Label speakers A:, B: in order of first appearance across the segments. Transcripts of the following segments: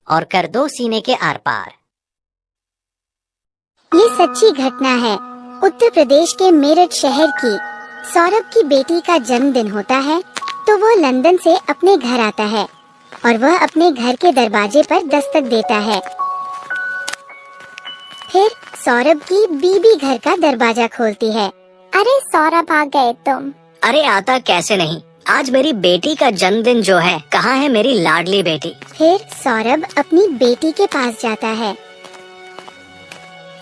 A: और कर दो सीने के आर पार।
B: ये सच्ची घटना है। उत्तर प्रदेश के मेरठ शहर की सौरभ की बेटी का जन्मदिन होता है तो वो लंदन से अपने घर आता है और वह अपने घर के दरवाजे पर दस्तक देता है। फिर सौरभ की बीबी घर का दरवाजा खोलती है। अरे सौरभ, आ गए तुम?
A: अरे आता कैसे नहीं, आज मेरी बेटी का जन्मदिन जो है, कहाँ है मेरी लाडली बेटी।
B: फिर सौरभ अपनी बेटी के पास जाता है।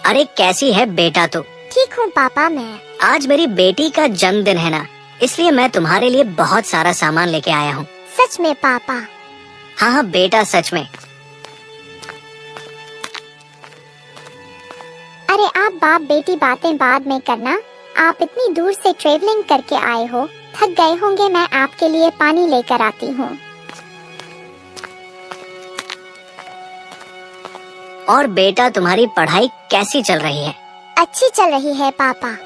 A: अरे कैसी है बेटा तू?
B: ठीक हूँ पापा मैं।
A: आज मेरी बेटी का जन्मदिन है ना, इसलिए मैं तुम्हारे लिए बहुत सारा सामान लेके आया हूँ।
B: सच में पापा?
A: हाँ हाँ बेटा, सच में।
B: अरे आप बाप बेटी बातें बाद में करना। आप इतनी दूर से ट्रेवलिंग करके आए हो, थक गए होंगे। मैं आपके लिए पानी लेकर आती हूँ।
A: और बेटा तुम्हारी पढ़ाई कैसी चल रही है?
B: अच्छी चल रही है पापा।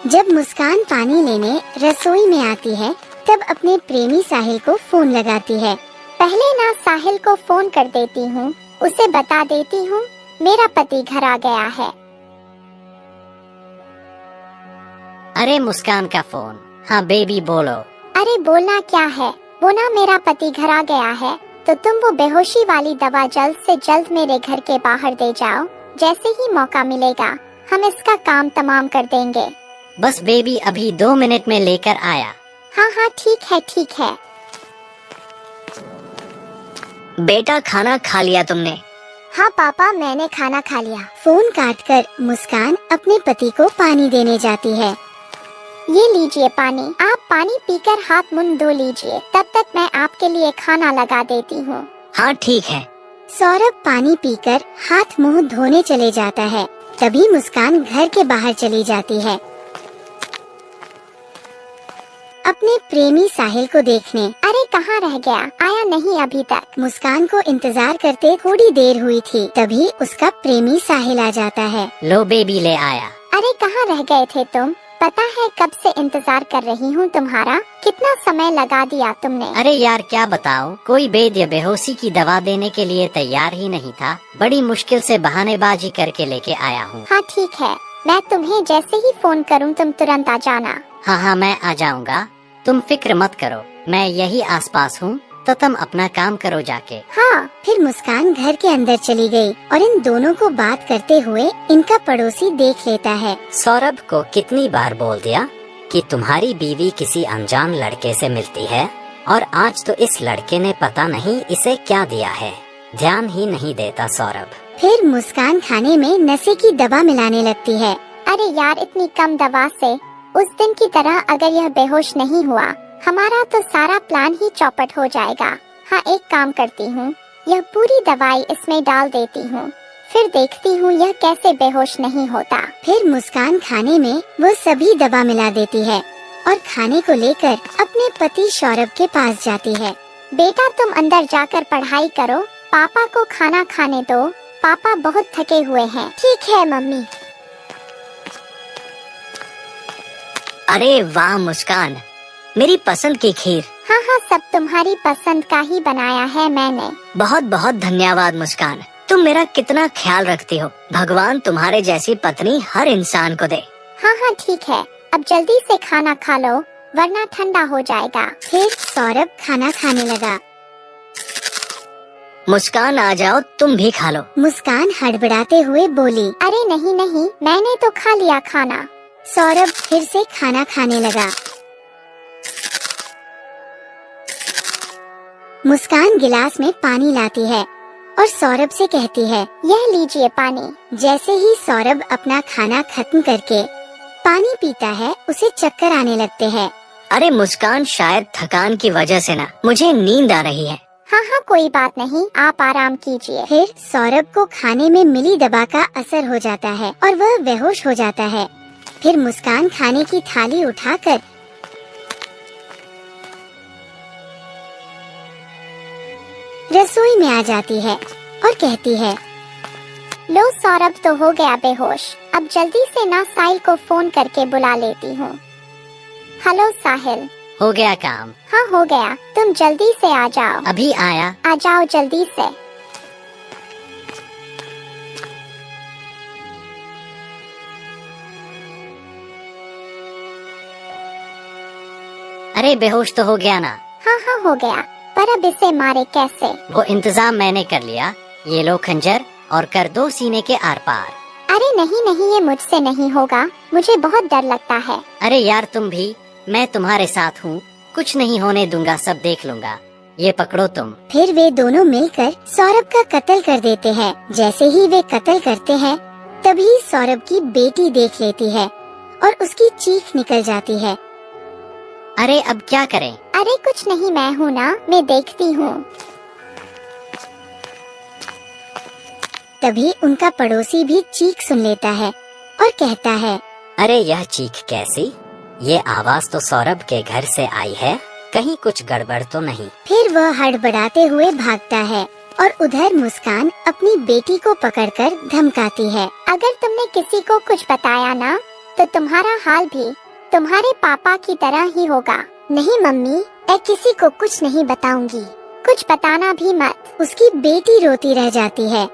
B: जब मुस्कान पानी लेने रसोई में आती है तब अपने प्रेमी साहिल को फोन लगाती है। पहले ना साहिल को फोन कर देती हूँ, उसे बता देती हूँ मेरा पति घर आ गया है।
A: अरे मुस्कान का फोन। हाँ बेबी बोलो।
B: अरे बोलना क्या है, वो ना मेरा पति घर आ गया है तो तुम वो बेहोशी वाली दवा जल्द से जल्द मेरे घर के बाहर दे जाओ। जैसे ही मौका मिलेगा हम इसका काम तमाम कर देंगे।
A: बस बेबी अभी 2 मिनट में लेकर आया।
B: हाँ हाँ ठीक है ठीक है।
A: बेटा खाना खा लिया तुमने?
B: हाँ पापा मैंने खाना खा लिया। फोन काटकर मुस्कान अपने पति को पानी देने जाती है। ये लीजिए पानी, आप पानी पीकर हाथ मुंह धो लीजिए, तब तक मैं आपके लिए खाना लगा देती हूँ।
A: हाँ ठीक है।
B: सौरभ पानी पीकर हाथ मुंह धोने चले जाता है। तभी मुस्कान घर के बाहर चली जाती है अपने प्रेमी साहिल को देखने। अरे कहाँ रह गया, आया नहीं अभी तक। मुस्कान को इंतजार करते थोड़ी देर हुई थी, तभी उसका प्रेमी साहिल आ जाता है।
A: लो बेबी ले आया।
B: अरे कहाँ रह गए थे तुम? पता है कब से इंतजार कर रही हूँ तुम्हारा। कितना समय लगा दिया तुमने।
A: अरे यार क्या बताओ, कोई वैद्य बेहोशी की दवा देने के लिए तैयार ही नहीं था। बड़ी मुश्किल से बहानेबाजी करके लेके आया हूँ।
B: हाँ ठीक है, मैं तुम्हें जैसे ही फोन करूँ तुम तुरंत आ जाना।
A: हाँ हाँ मैं आ जाऊँगा, तुम फिक्र मत करो, मैं यही आसपास हूँ, तो तुम अपना काम करो जाके।
B: हाँ। फिर मुस्कान घर के अंदर चली गई और इन दोनों को बात करते हुए इनका पड़ोसी देख लेता है।
A: सौरभ को कितनी बार बोल दिया कि तुम्हारी बीवी किसी अनजान लड़के से मिलती है, और आज तो इस लड़के ने पता नहीं इसे क्या दिया है, ध्यान ही नहीं देता सौरभ।
B: फिर मुस्कान खाने में नशे की दवा मिलाने लगती है। अरे यार इतनी कम दवा से उस दिन की तरह अगर यह बेहोश नहीं हुआ, हमारा तो सारा प्लान ही चौपट हो जाएगा। हाँ एक काम करती हूँ, यह पूरी दवाई इसमें डाल देती हूँ, फिर देखती हूँ यह कैसे बेहोश नहीं होता। फिर मुस्कान खाने में वो सभी दवा मिला देती है और खाने को लेकर अपने पति सौरभ के पास जाती है। बेटा तुम अंदर जाकर पढ़ाई करो, पापा को खाना खाने दो, पापा बहुत थके हुए हैं। ठीक है मम्मी।
A: अरे वाह मुस्कान, मेरी पसंद की खीर।
B: हाँ हाँ सब तुम्हारी पसंद का ही बनाया है मैंने।
A: बहुत बहुत धन्यवाद मुस्कान, तुम मेरा कितना ख्याल रखती हो। भगवान तुम्हारे जैसी पत्नी हर इंसान को दे।
B: हाँ हाँ ठीक है, अब जल्दी से खाना खा लो वरना ठंडा हो जाएगा। फिर सौरभ खाना खाने लगा।
A: मुस्कान आ जाओ, तुम भी खा लो।
B: मुस्कान हड़बड़ाते हुए बोली। अरे नहीं नहीं, मैंने तो खा लिया खाना। सौरभ फिर से खाना खाने लगा। मुस्कान गिलास में पानी लाती है और सौरभ से कहती है, यह लीजिए पानी। जैसे ही सौरभ अपना खाना खत्म करके पानी पीता है, उसे चक्कर आने लगते हैं।
A: अरे मुस्कान, शायद थकान की वजह से ना मुझे नींद आ रही है।
B: हाँ हाँ कोई बात नहीं, आप आराम कीजिए। फिर सौरभ को खाने में मिली दवा का असर हो जाता है और वह बेहोश हो जाता है। फिर मुस्कान खाने की थाली उठाकर रसोई में आ जाती है और कहती है, लो सौरभ तो हो गया बेहोश, अब जल्दी से ना साहिल को फोन करके बुला लेती हूँ। हेलो साहिल।
A: हो गया काम।
B: हाँ हो गया, तुम जल्दी से आ जाओ।
A: अभी आया।
B: आ जाओ जल्दी से।
A: अरे बेहोश तो हो गया ना?
B: हाँ हाँ हो गया, पर अब इसे मारे कैसे?
A: वो इंतजाम मैंने कर लिया। ये लो खंजर और कर दो सीने के आर पार।
B: अरे नहीं नहीं, ये मुझसे नहीं होगा, मुझे बहुत डर लगता है।
A: अरे यार तुम भी, मैं तुम्हारे साथ हूँ, कुछ नहीं होने दूंगा, सब देख लूंगा। ये पकड़ो तुम।
B: फिर वे दोनों मिलकर सौरभ का कत्ल कर देते हैं। जैसे ही वे कत्ल करते हैं, तभी सौरभ की बेटी देख लेती है और उसकी चीख निकल जाती है।
A: अरे अब क्या करें?
B: अरे कुछ नहीं, मैं हूँ ना, मैं देखती हूँ। तभी उनका पड़ोसी भी चीख सुन लेता है और कहता है,
A: अरे यह चीख कैसी? ये आवाज तो सौरभ के घर से आई है, कहीं कुछ गड़बड़ तो नहीं?
B: फिर वह हड़बड़ाते हुए भागता है और उधर मुस्कान अपनी बेटी को पकड़कर धमकाती है, अगर तुमने किसी को कुछ बताया ना, तो तुम्हारा हाल भी तुम्हारे पापा की तरह ही होगा। नहीं मम्मी, मैं किसी को कुछ नहीं बताऊंगी, कुछ बताना भी मत। उसकी बेटी रोती रह जाती है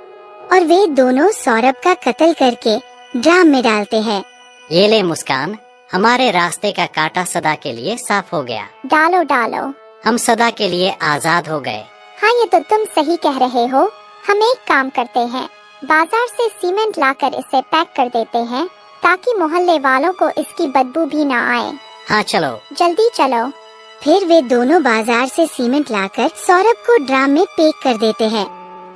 B: और वे दोनों सौरभ का कत्ल करके ड्राम में डालते हैं।
A: ये ले मुस्कान, हमारे रास्ते का कांटा सदा के लिए साफ हो गया।
B: डालो डालो।
A: हम सदा के लिए आजाद हो गए।
B: हाँ ये तो तुम सही कह रहे हो। हम एक काम करते हैं, बाजार से सीमेंट लाकर इसे पैक कर देते हैं, ताकि मोहल्ले वालों को इसकी बदबू भी ना आए।
A: हाँ चलो।
B: जल्दी चलो। फिर वे दोनों बाजार से सीमेंट लाकर सौरभ को ड्राम में पैक कर देते हैं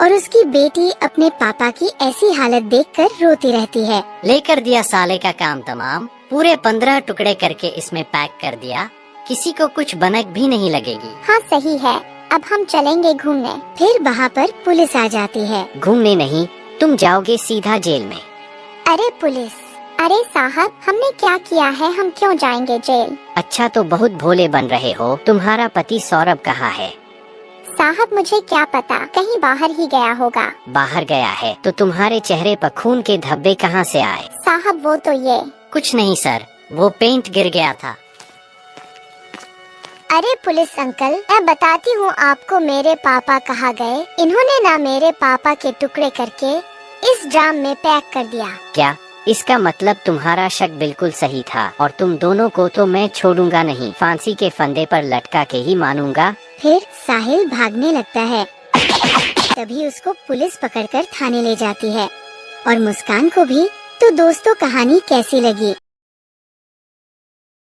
B: और उसकी बेटी अपने पापा की ऐसी हालत देखकर रोती रहती है।
A: लेकर दिया साले का काम तमाम, पूरे 15 टुकड़े करके इसमें पैक कर दिया, किसी को कुछ बनक भी नहीं लगेगी।
B: हाँ सही है, अब हम चलेंगे घूमने। फिर वहाँ पर पुलिस आ जाती है।
A: घूमने नहीं, तुम जाओगे सीधा जेल में।
B: अरे पुलिस, अरे साहब, हमने क्या किया है, हम क्यों जाएंगे जेल?
A: अच्छा तो बहुत भोले बन रहे हो। तुम्हारा पति सौरभ कहाँ है?
B: साहब मुझे क्या पता, कहीं बाहर ही गया होगा।
A: बाहर गया है तो तुम्हारे चेहरे पर खून के धब्बे कहाँ से आए?
B: साहब वो तो ये।
A: कुछ नहीं सर, वो पेंट गिर गया था।
B: अरे पुलिस अंकल, मैं बताती हूँ आपको मेरे पापा कहाँ गए। इन्होंने ना मेरे पापा के टुकड़े करके इस ड्राम में पैक कर दिया।
A: क्या? इसका मतलब तुम्हारा शक बिल्कुल सही था और तुम दोनों को तो मैं छोड़ूंगा नहीं, फांसी के फंदे पर लटका के ही मानूंगा।
B: फिर साहिल भागने लगता है, तभी उसको पुलिस पकड़कर थाने ले जाती है और मुस्कान को भी। तो दोस्तों कहानी कैसी लगी?